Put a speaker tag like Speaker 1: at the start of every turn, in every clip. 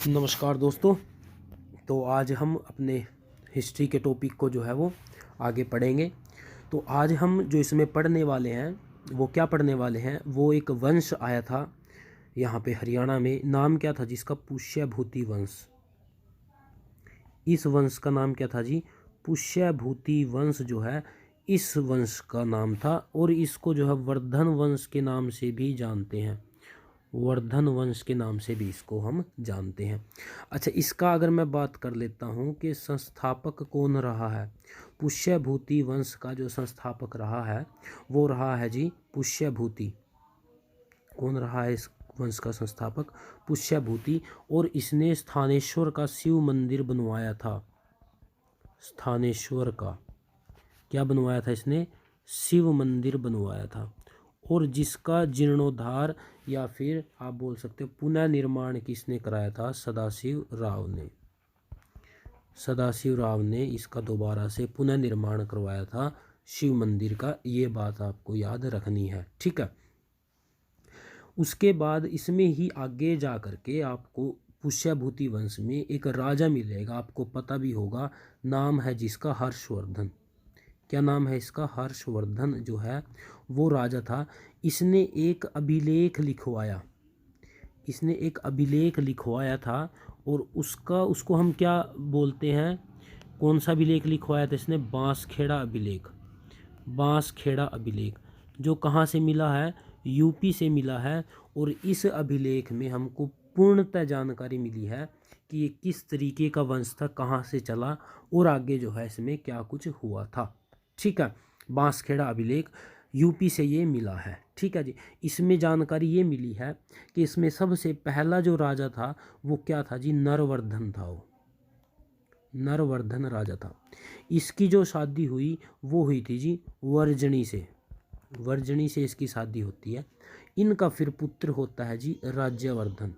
Speaker 1: नमस्कार दोस्तों। तो आज हम अपने हिस्ट्री के टॉपिक को जो है वो आगे पढ़ेंगे। तो आज हम जो इसमें पढ़ने वाले हैं वो क्या पढ़ने वाले हैं, वो एक वंश आया था यहाँ पे हरियाणा में। नाम क्या था जिसका? पुष्यभूति वंश। इस वंश का नाम क्या था जी? पुष्यभूति वंश जो है इस वंश का नाम था। और इसको जो है वर्धन वंश के नाम से भी जानते हैं। वर्धन वंश के नाम से भी इसको हम जानते हैं। अच्छा, इसका अगर मैं बात कर लेता हूँ कि संस्थापक कौन रहा है। पुष्यभूति वंश का जो संस्थापक रहा है वो रहा है जी पुष्यभूति। कौन रहा है इस वंश का संस्थापक? पुष्यभूति। और इसने स्थानेश्वर का शिव मंदिर बनवाया था। स्थानेश्वर का क्या बनवाया था इसने? शिव मंदिर बनवाया था। और जिसका जीर्णोद्धार या फिर आप बोल सकते हो पुनः निर्माण किसने कराया था? सदाशिव राव ने। सदाशिव राव ने इसका दोबारा से पुनः निर्माण करवाया था शिव मंदिर का। ये बात आपको याद रखनी है, ठीक है। उसके बाद इसमें ही आगे जा करके आपको पुष्यभूति वंश में एक राजा मिलेगा, आपको पता भी होगा। नाम है जिसका हर्षवर्धन। क्या नाम है इसका? हर्षवर्धन जो है वो राजा था। इसने एक अभिलेख लिखवाया। इसने एक अभिलेख लिखवाया था। और उसको हम क्या बोलते हैं? कौन सा अभिलेख लिखवाया था इसने? बांसखेड़ा अभिलेख। बांसखेड़ा अभिलेख जो कहाँ से मिला है? यूपी से मिला है। और इस अभिलेख में हमको पूर्णतः जानकारी मिली है कि ये किस तरीके का वंश था, कहाँ से चला और आगे जो है इसमें क्या कुछ हुआ था, ठीक है। बांसखेड़ा अभिलेख यूपी से ये मिला है, ठीक है जी। इसमें जानकारी ये मिली है कि इसमें सबसे पहला जो राजा था वो क्या था जी? नरवर्धन था। वो नरवर्धन राजा था। इसकी जो शादी हुई वो हुई थी जी वर्जनी से। वर्जनी से इसकी शादी होती है। इनका फिर पुत्र होता है जी राज्यवर्धन।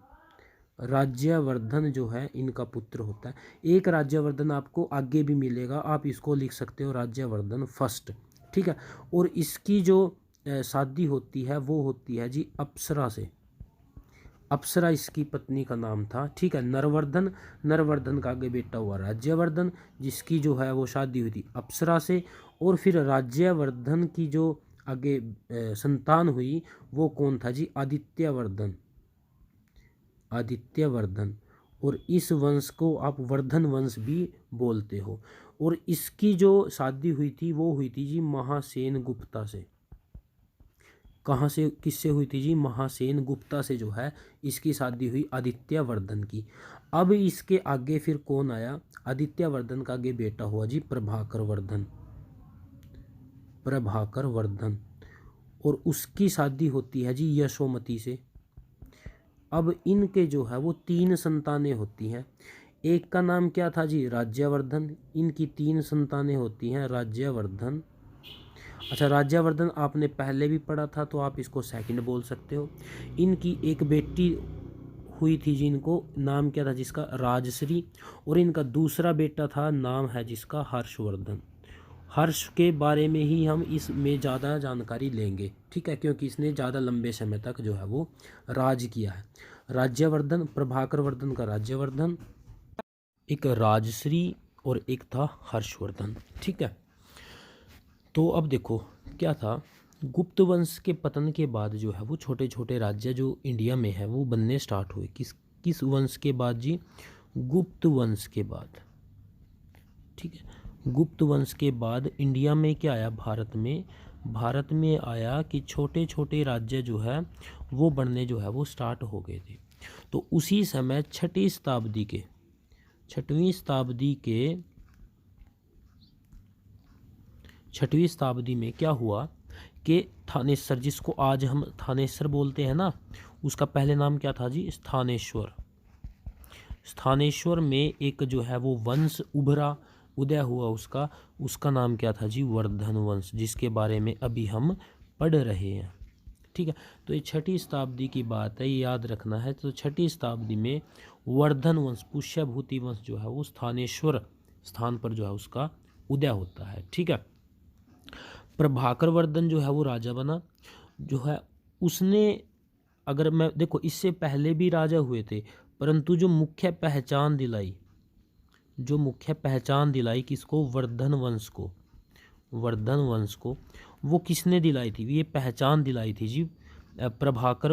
Speaker 1: राज्यवर्धन जो है इनका पुत्र होता है। एक राज्यवर्धन आपको आगे भी मिलेगा, आप इसको लिख सकते हो राज्यवर्धन फर्स्ट, ठीक है। और इसकी जो शादी होती है वो होती है जी अप्सरा से। अप्सरा इसकी पत्नी का नाम था, ठीक है। नरवर्धन, नरवर्धन का आगे बेटा हुआ राज्यवर्धन, जिसकी जो है वो शादी हुई थी अप्सरा से। और फिर राज्यवर्धन की जो आगे संतान हुई वो कौन था जी? आदित्यवर्धन। आदित्यवर्धन। और इस वंश को आप वर्धन वंश भी बोलते हो। और इसकी जो शादी हुई थी वो हुई थी जी महासेन गुप्ता से। कहाँ से, किससे हुई थी जी? महासेन गुप्ता से जो है इसकी शादी हुई आदित्यवर्धन की। अब इसके आगे फिर कौन आया? आदित्यवर्धन का आगे बेटा हुआ जी प्रभाकर वर्धन। प्रभाकर वर्धन। और उसकी शादी होती है जी यशोमती से। अब इनके जो है वो 3 संतानें होती हैं। एक का नाम क्या था जी? राज्यवर्धन। इनकी 3 संतानें होती हैं राज्यवर्धन। अच्छा, राज्यवर्धन आपने पहले भी पढ़ा था तो आप इसको सेकंड बोल सकते हो। इनकी एक बेटी हुई थी जिनको नाम क्या था जिसका? राजश्री। और इनका दूसरा बेटा था, नाम है जिसका हर्षवर्धन। हर्ष के बारे में ही हम इसमें ज़्यादा जानकारी लेंगे, ठीक है, क्योंकि इसने ज़्यादा लंबे समय तक जो है वो राज किया है। राज्यवर्धन, प्रभाकर वर्धन का राज्यवर्धन, एक राजश्री और एक था हर्षवर्धन, ठीक है। तो अब देखो क्या था, गुप्त वंश के पतन के बाद जो है वो छोटे छोटे राज्य जो इंडिया में है वो बनने स्टार्ट हुए। किस किस वंश के बाद जी? गुप्त वंश के बाद, ठीक है। गुप्त वंश के बाद इंडिया में क्या आया? भारत में आया कि छोटे छोटे राज्य जो है वो बनने जो है वो स्टार्ट हो गए थे। तो उसी समय छठवीं शताब्दी में क्या हुआ कि थानेश्वर, जिसको आज हम थानेश्वर बोलते हैं ना, उसका पहले नाम क्या था जी? स्थानेश्वर। स्थानेश्वर में एक जो है वो वंश उभरा, उदय हुआ उसका नाम क्या था जी? वर्धन वंश, जिसके बारे में अभी हम पढ़ रहे हैं, ठीक है। तो ये छठी शताब्दी की बात है, ये याद रखना है। तो छठी शताब्दी में वर्धन वंश, पुष्यभूति वंश जो है वो स्थानेश्वर स्थान पर जो है उसका उदय होता है, ठीक है। प्रभाकर वर्धन जो है वो राजा बना, जो है उसने, अगर मैं देखो इससे पहले भी राजा हुए थे परंतु जो मुख्य पहचान दिलाई किसको, वर्धन वंश को वो किसने दिलाई थी, ये पहचान दिलाई थी जी प्रभाकर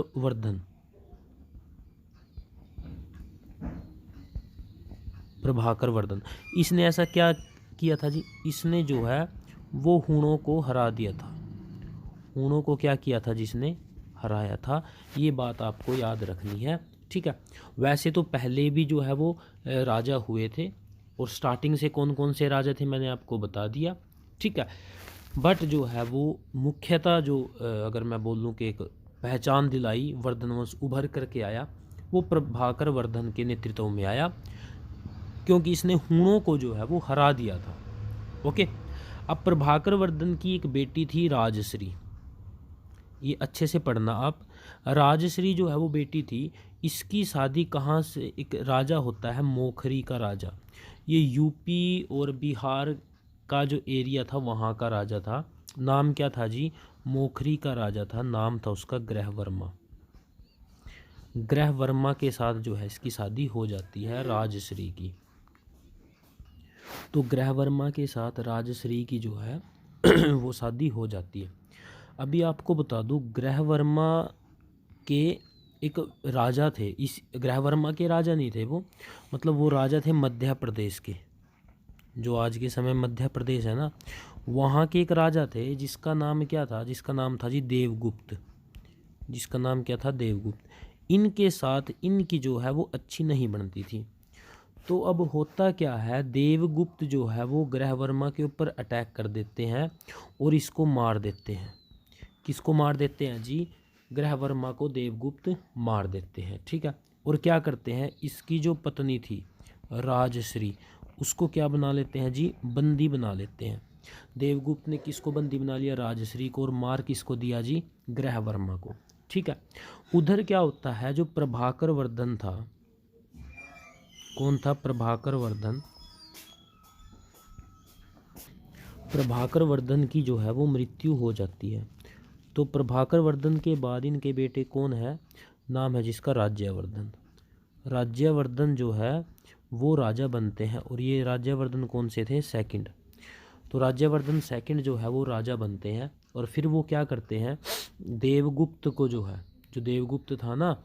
Speaker 1: वर्धन। इसने ऐसा क्या किया था जी, इसने जो है वो हुणों को हरा दिया था। हुणों को क्या किया था, जिसने हराया था। ये बात आपको याद रखनी है, ठीक है। वैसे तो पहले भी जो है वो राजा हुए थे, और स्टार्टिंग से कौन कौन से राजा थे मैंने आपको बता दिया, ठीक है। बट जो है वो मुख्यतः जो अगर मैं बोलूँ कि एक पहचान दिलाई वर्धन वंश उभर करके आया, वो प्रभाकर वर्धन के नेतृत्व में आया, क्योंकि इसने हुणों को जो है वो हरा दिया था। ओके। अब प्रभाकर वर्धन की एक बेटी थी राजश्री, ये अच्छे से पढ़ना आप। राजश्री जो है वो बेटी थी, इसकी शादी कहाँ से, एक राजा होता है मोखरी का राजा, ये यूपी और बिहार का जो एरिया था वहाँ का राजा था। नाम क्या था जी, मोखरी का राजा था, नाम था उसका ग्रहवर्मा के साथ जो है इसकी शादी हो जाती है राजश्री की। तो ग्रहवर्मा के साथ राजश्री की जो है वो शादी हो जाती है। अभी आपको बता दूं, ग्रहवर्मा के एक राजा थे, इस ग्रहवर्मा के राजा नहीं थे वो, मतलब वो राजा थे मध्य प्रदेश के, जो आज के समय मध्य प्रदेश है ना, वहाँ के एक राजा थे जिसका नाम क्या था, जिसका नाम था जी देवगुप्त, जिसका नाम क्या था, देवगुप्त। इनके साथ इनकी जो है वो अच्छी नहीं बनती थी। तो अब होता क्या है, देवगुप्त जो है वो ग्रहवर्मा के ऊपर अटैक कर देते हैं और इसको मार देते हैं। किसको मार देते हैं जी, ग्रहवर्मा को देवगुप्त मार देते हैं, ठीक है। और क्या करते हैं, इसकी जो पत्नी थी राजश्री, उसको क्या बना लेते हैं जी, बंदी बना लेते हैं। देवगुप्त ने किसको बंदी बना लिया, राजश्री को, और मार किसको दिया जी, ग्रहवर्मा को, ठीक है। उधर क्या होता है, जो प्रभाकर वर्धन था, कौन था, प्रभाकर वर्धन की जो है वो मृत्यु हो जाती है। तो प्रभाकर वर्धन के बाद इनके बेटे कौन है, नाम है जिसका राज्यवर्धन जो है वो राजा बनते हैं। और ये राज्यवर्धन कौन से थे, सेकंड। तो राज्यवर्धन सेकंड जो है वो राजा बनते हैं, और फिर वो क्या करते हैं, देवगुप्त को जो है, जो देवगुप्त था ना,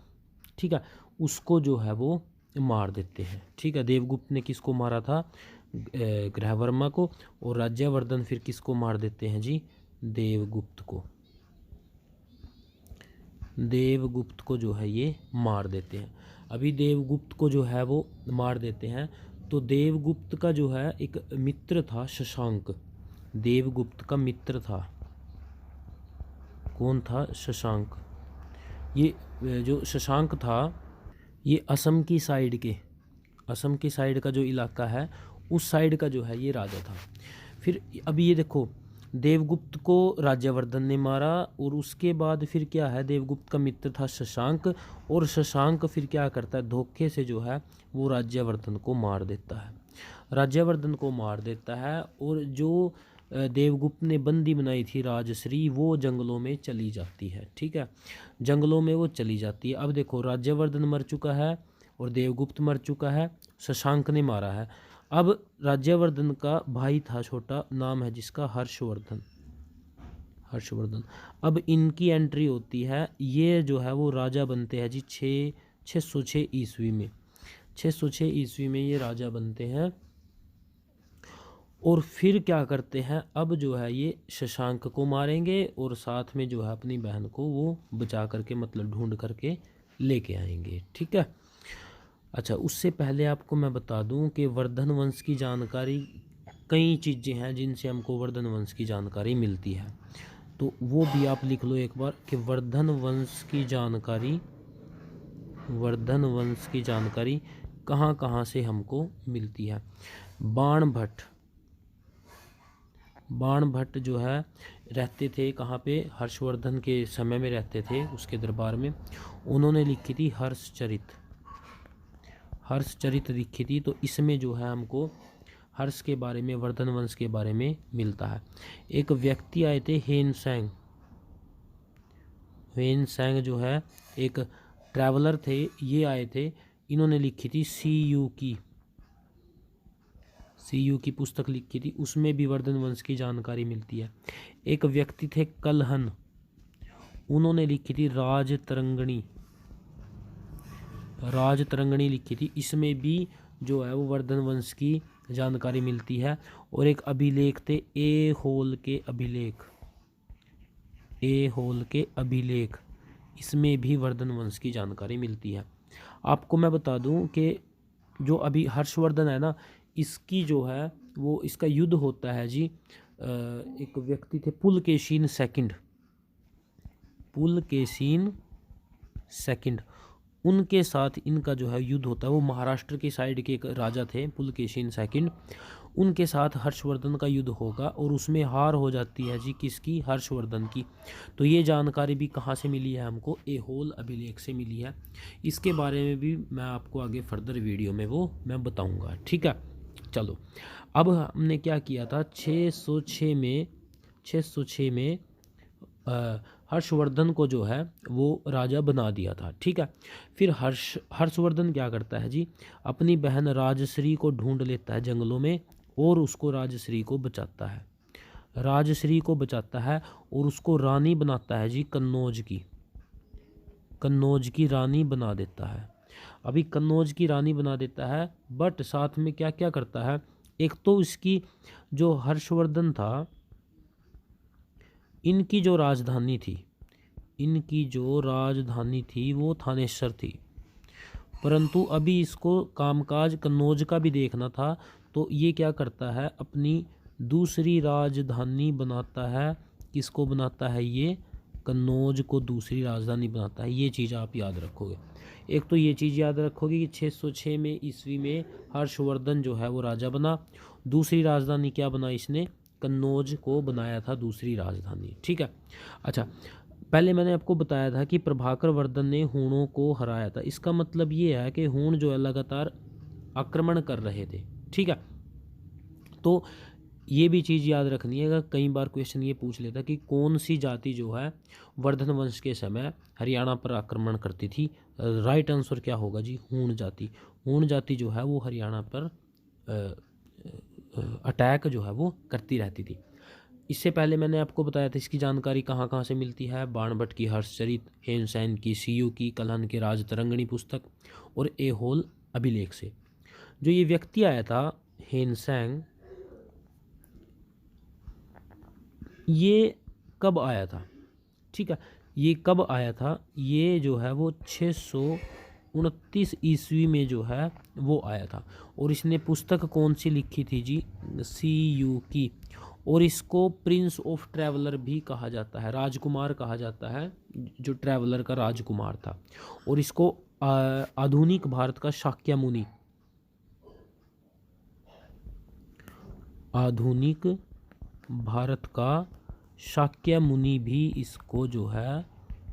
Speaker 1: ठीक है, उसको जो है वो मार देते हैं, ठीक है। देवगुप्त ने किसको मारा था, ग्रहवर्मा को, और राज्यवर्धन फिर किसको मार देते हैं जी, देवगुप्त को जो है ये मार देते हैं। अभी देवगुप्त को जो है वो मार देते हैं, तो देवगुप्त का जो है एक मित्र था शशांक, देवगुप्त का मित्र था, कौन था, शशांक। ये जो शशांक था, ये असम की साइड का जो इलाका है, उस साइड का जो है ये राजा था। फिर अभी ये देखो, देवगुप्त को राज्यवर्धन ने मारा, और उसके बाद फिर क्या है, देवगुप्त का मित्र था शशांक, और शशांक फिर क्या करता है, धोखे से जो है वो राज्यवर्धन को मार देता है। और जो देवगुप्त ने बंदी बनाई थी राजश्री, वो जंगलों में चली जाती है, ठीक है, जंगलों में वो चली जाती है। अब देखो, राज्यवर्धन मर चुका है और देवगुप्त मर चुका है, शशांक ने मारा है। अब राज्यवर्धन का भाई था छोटा, नाम है जिसका हर्षवर्धन। अब इनकी एंट्री होती है, ये जो है वो राजा बनते हैं जी 606 ईस्वी में। 606 ईस्वी में ये राजा बनते हैं, और फिर क्या करते हैं, अब जो है ये शशांक को मारेंगे, और साथ में जो है अपनी बहन को वो बचा करके, मतलब ढूंढ करके लेके आएंगे, ठीक है। अच्छा, उससे पहले आपको मैं बता दूं कि वर्धन वंश की जानकारी, कई चीज़ें हैं जिनसे हमको वर्धन वंश की जानकारी मिलती है, तो वो भी आप लिख लो एक बार कि वर्धन वंश की जानकारी कहाँ कहाँ से हमको मिलती है। बाणभट्ट जो है रहते थे कहाँ पे, हर्षवर्धन के समय में रहते थे, उसके दरबार में। उन्होंने लिखी थी हर्षचरित लिखी थी। तो इसमें जो है हमको हर्ष के बारे में, वर्धन वंश के बारे में मिलता है। एक व्यक्ति आए थे, हेन सैंग जो है एक ट्रैवलर थे, ये आए थे, इन्होंने लिखी थी सी यू की पुस्तक लिखी थी, उसमें भी वर्धन वंश की जानकारी मिलती है। एक व्यक्ति थे कलहन, उन्होंने लिखी थी राजतरंगिणी लिखी थी, इसमें भी जो है वो वर्धन वंश की जानकारी मिलती है। और एक अभिलेख थे ए होल के अभिलेख, इसमें भी वर्धन वंश की जानकारी मिलती है। आपको मैं बता दूं कि जो अभी हर्षवर्धन है ना, इसकी जो है वो इसका युद्ध होता है जी, एक व्यक्ति थे पुलकेशिन सेकंड, उनके साथ इनका जो है युद्ध होता है। वो महाराष्ट्र की साइड के एक राजा थे पुलकेशिन सेकंड, उनके साथ हर्षवर्धन का युद्ध होगा और उसमें हार हो जाती है जी, किसकी? हर्षवर्धन की। तो ये जानकारी भी कहाँ से मिली है हमको? एहोल अभिलेख से मिली है। इसके बारे में भी मैं आपको आगे फर्दर वीडियो में वो मैं बताऊंगा, ठीक है। चलो, अब हमने क्या किया था, 606 में हर्षवर्धन को जो है वो राजा बना दिया था, ठीक है। फिर हर्षवर्धन क्या करता है जी, अपनी बहन राजश्री को ढूंढ लेता है जंगलों में और उसको राजश्री को बचाता है और उसको रानी बनाता है जी, कन्नौज की रानी बना देता है। अभी कन्नौज की रानी बना देता है, बट साथ में क्या क्या करता है, एक तो इसकी जो हर्षवर्धन था, इनकी जो राजधानी थी वो थानेश्वर थी, परंतु अभी इसको कामकाज कन्नौज का भी देखना था। तो ये क्या करता है, अपनी दूसरी राजधानी बनाता है। किसको बनाता है? ये कन्नौज को दूसरी राजधानी बनाता है। ये चीज़ आप याद रखोगे। एक तो ये चीज़ याद रखोगे कि 606 में ईस्वी में हर्षवर्धन जो है वो राजा बना। दूसरी राजधानी क्या बना इसने? कन्नौज को बनाया था दूसरी राजधानी, ठीक है। अच्छा, पहले मैंने आपको बताया था कि प्रभाकर वर्धन ने हूणों को हराया था। इसका मतलब ये है कि हूण जो है लगातार आक्रमण कर रहे थे, ठीक है। तो ये भी चीज़ याद रखनी है, कई बार क्वेश्चन ये पूछ लेता कि कौन सी जाति जो है वर्धन वंश के समय हरियाणा पर आक्रमण करती थी। राइट आंसर क्या होगा जी? हूण जाति जो है वो हरियाणा पर अटैक जो है वो करती रहती थी। इससे पहले मैंने आपको बताया था इसकी जानकारी कहाँ कहाँ से मिलती है। बाणभट्ट की हर्षचरित, हेनसेन की सीयू की, कलहन के राजतरंगिणी पुस्तक और एहोल अभिलेख से। जो ये व्यक्ति आया था हेनसेंग, ये कब आया था? ठीक है, ये कब आया था? ये जो है वो 629 ईस्वी में जो है वो आया था। और इसने पुस्तक कौन सी लिखी थी जी? सीयू की। और इसको प्रिंस ऑफ ट्रैवलर भी कहा जाता है, राजकुमार कहा जाता है, जो ट्रैवलर का राजकुमार था। और इसको आधुनिक भारत का शाक्यमुनि, आधुनिक भारत का शाक्यमुनि भी इसको जो है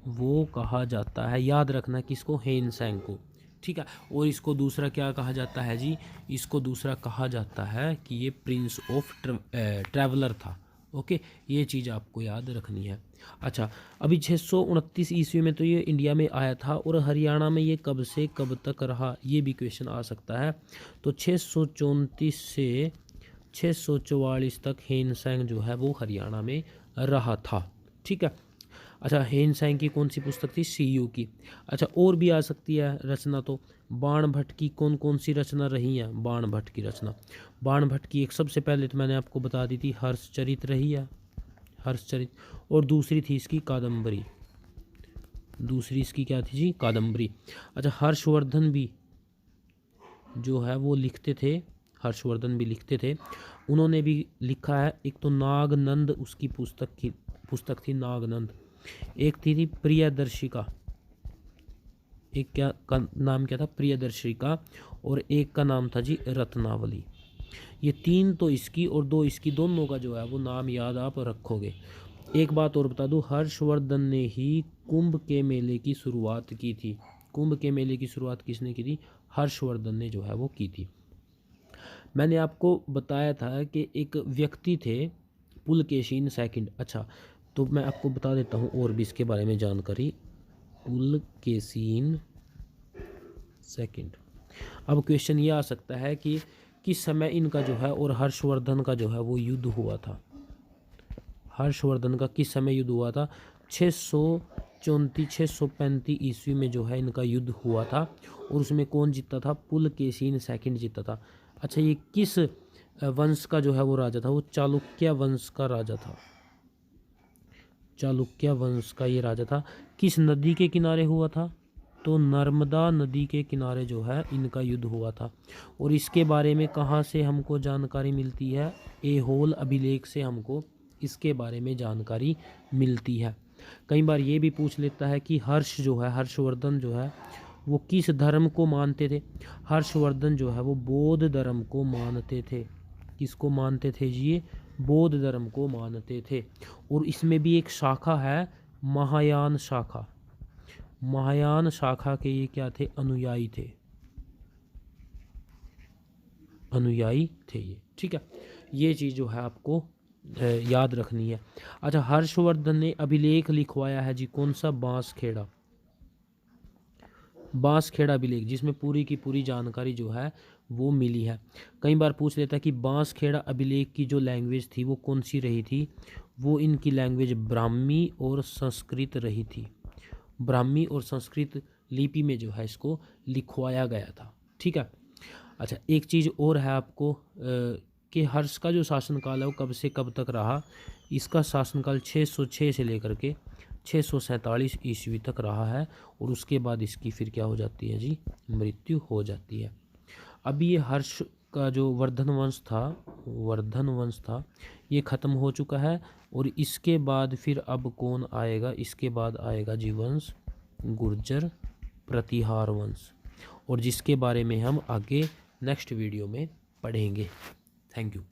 Speaker 1: वो कहा जाता है। याद रखना किसको? हेनसेंग को, ठीक है। और इसको दूसरा क्या कहा जाता है जी? इसको दूसरा कहा जाता है कि ये प्रिंस ऑफ ट्रैवलर था। ओके, ये चीज़ आपको याद रखनी है। अच्छा, अभी 629 ईस्वी में तो ये इंडिया में आया था, और हरियाणा में ये कब से कब तक रहा, ये भी क्वेश्चन आ सकता है। तो 634 से 644 तक हेनसेंग जो है वो हरियाणा में रहा था, ठीक है। अच्छा, हेनसेंग की कौन सी पुस्तक थी? सीयू की। अच्छा, और भी आ सकती है रचना। तो बाणभट्ट की कौन कौन सी रचना रही है? बाणभट्ट की रचना, बाणभट्ट की एक सबसे पहले तो मैंने आपको बता दी थी, हर्षचरित रही है, हर्षचरित। और दूसरी थी इसकी कादम्बरी, दूसरी इसकी क्या थी जी? कादम्बरी। अच्छा, हर्षवर्धन भी जो है वो लिखते थे, हर्षवर्धन भी लिखते थे, उन्होंने भी लिखा है। एक तो नागनंद उसकी पुस्तक थी नागनंद। एक थी प्रियदर्शिका, एक क्या का नाम क्या था? प्रियदर्शिका। और एक का नाम था जी रत्नावली। ये तीन तो इसकी और दो इसकी, दोनों का जो है वो नाम याद आप रखोगे। एक बात और बता दूं, हर्षवर्धन ने ही कुंभ के मेले की शुरुआत की थी। कुंभ के मेले की शुरुआत किसने की थी? हर्षवर्धन ने जो है वो की थी। मैंने आपको बताया था कि एक व्यक्ति थे पुलकेशिन सेकंड। अच्छा, तो मैं आपको बता देता हूँ और भी इसके बारे में जानकारी। पुलकेशिन सेकंड, अब क्वेश्चन ये आ सकता है कि किस समय इनका जो है और हर्षवर्धन का जो है वो युद्ध हुआ था। हर्षवर्धन का किस समय युद्ध हुआ था? 634 ईस्वी में जो है इनका युद्ध हुआ था, और उसमें कौन जीता था? पुलकेशिन सेकंड जीता था। अच्छा, ये किस वंश का जो है वो राजा था? वो चालुक्य वंश का राजा था। चालुक्य वंश का ये राजा था। किस नदी के किनारे हुआ था? तो नर्मदा नदी के किनारे जो है इनका युद्ध हुआ था। और इसके बारे में कहाँ से हमको जानकारी मिलती है? ऐहोल अभिलेख से हमको इसके बारे में जानकारी मिलती है। कई बार ये भी पूछ लेता है कि हर्षवर्धन जो है वो किस धर्म को मानते थे? हर्षवर्धन जो है वो बौद्ध धर्म को मानते थे। किसको मानते थे जी? ये बौद्ध धर्म को मानते थे। और इसमें भी एक शाखा है, महायान शाखा। महायान शाखा के ये क्या थे? अनुयायी थे। अनुयायी थे ये, ठीक है। ये चीज़ जो है आपको याद रखनी है। अच्छा, हर्षवर्धन ने अभिलेख लिखवाया है जी, कौन सा? बांसखेड़ा। बांसखेड़ा अभिलेख, जिसमें पूरी की पूरी जानकारी जो है वो मिली है। कई बार पूछ लेता है कि बांसखेड़ा अभिलेख की जो लैंग्वेज थी वो कौन सी रही थी? वो इनकी लैंग्वेज ब्राह्मी और संस्कृत रही थी। ब्राह्मी और संस्कृत लिपि में जो है इसको लिखवाया गया था, ठीक है। अच्छा, एक चीज़ और है आपको कि हर्ष का जो शासनकाल है वो कब से कब तक रहा? इसका शासनकाल 606 से लेकर के 647 ईस्वी तक रहा है, और उसके बाद इसकी फिर क्या हो जाती है जी? मृत्यु हो जाती है। अब ये हर्ष का जो वर्धन वंश था ये ख़त्म हो चुका है, और इसके बाद फिर अब कौन आएगा? इसके बाद आएगा जी वंश गुर्जर प्रतिहार वंश, और जिसके बारे में हम आगे नेक्स्ट वीडियो में पढ़ेंगे। Thank you.